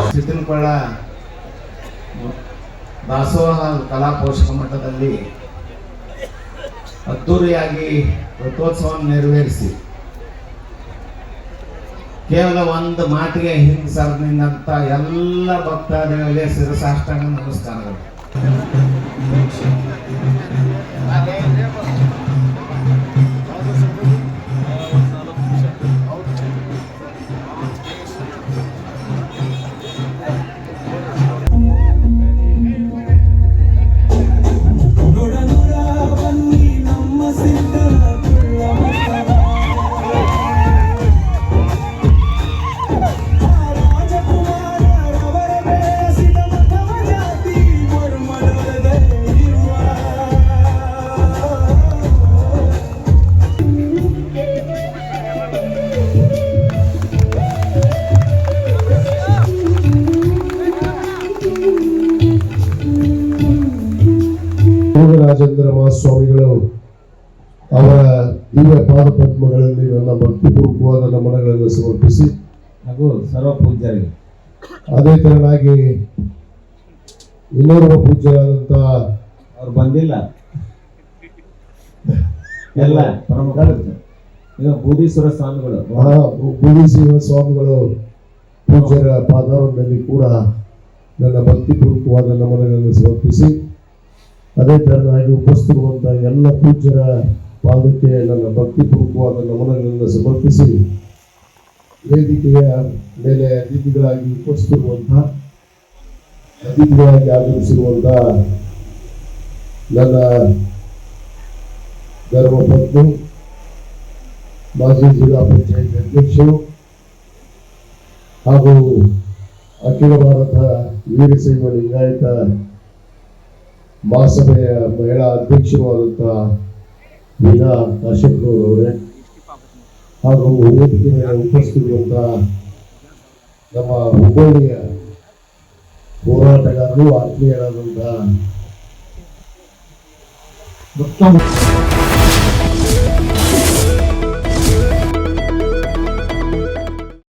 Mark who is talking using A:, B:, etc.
A: ಚಿತ್ತನಕೊಳ್ಳ ದಾಸೋಹ ಕಲಾ ಪೋಷಕ ಮಟ್ಟದಲ್ಲಿ ಅದ್ದೂರಿಯಾಗಿ ರಥೋತ್ಸವವನ್ನು ನೆರವೇರಿಸಿ ಕೇವಲ ಒಂದು ಮಾತಿಗೆ ಹಿಂದೆ ಸರದಿನಂತ ಎಲ್ಲ ಭಕ್ತಾದಿಗಳಿಗೆ ಶಿರಸಾಷ್ಟಾಂಗ ನಮಸ್ಕಾರಗಳು.
B: ರಾಜೇಂದ್ರ ಮಹಾಸ್ವಾಮಿಗಳು ಅವರ ದಿವ್ಯ ಪಾದ ಪದ್ಮಗಳಲ್ಲಿ ನನ್ನ ಭಕ್ತಿಪೂರ್ವಕವಾದ ನಮನಗಳನ್ನು ಸಮರ್ಪಿಸಿ
A: ಹಾಗೂ ಸರ್ವ ಪೂಜ್ಯರಿಗೆ
B: ಅದೇ ತರನಾಗಿ ಇನ್ನೋರ್ವ ಪೂಜ್ಯರಾದಂತ
A: ಅವ್ರು ಬಂದಿಲ್ಲ ಎಲ್ಲ ಪ್ರಮುಖ ಈಗ ಬೂದೀಶ್ವರ ಸ್ವಾಮಿಗಳು
B: ಬೂದೀಶ್ವರ ಸ್ವಾಮಿಗಳು ಪೂಜ್ಯರ ಪಾದಾರದಲ್ಲಿ ಕೂಡ ನನ್ನ ಭಕ್ತಿಪೂರ್ವಕವಾದ ನಮನಗಳನ್ನು ಸಮರ್ಪಿಸಿ ಅದೇ ತರನಾಗಿ ಉಪಸ್ಥಿತಿರುವಂತಹ ಎಲ್ಲ ಪೂಜ್ಯರ ಪಾದಕ್ಕೆ ನನ್ನ ಭಕ್ತಿಪೂರ್ವಕವಾದ ನಮನಗಳನ್ನು ಸಮರ್ಪಿಸಿ ವೇದಿಕೆಯ ಮೇಲೆ ಅತಿಥಿಗಳಾಗಿ ಉಪಸ್ಥಿತಿರುವಂತಹ ಅತಿಥಿಗಳಾಗಿ ಆಗಮಿಸಿರುವಂತಹ ನನ್ನ ಧರ್ಮಪತ್ನಿ ಮಾಜಿ ಜಿಲ್ಲಾ ಪಂಚಾಯತ್ ಅಧ್ಯಕ್ಷರು ಹಾಗೂ ಅಖಿಲ ಭಾರತ ವೀರಶೈವ ಲಿಂಗಾಯತ ಮಹಾಸಭೆಯ ಮಹಿಳಾ ಅಧ್ಯಕ್ಷರು ಆದಂತಹ ವೀಣಾ ಕಾಶ್ಯಪ್ರವರವರೇ ಹಾಗೂ ವೇದಿಕೆ ಮೇಲೆ ಉಪಸ್ಥಿತಿರುವಂತಹ ನಮ್ಮ ಹುಬ್ಬಳ್ಳಿಯ ಹೋರಾಟಗಾರರು ಆತ್ಮೀಯರಾದಂತಹ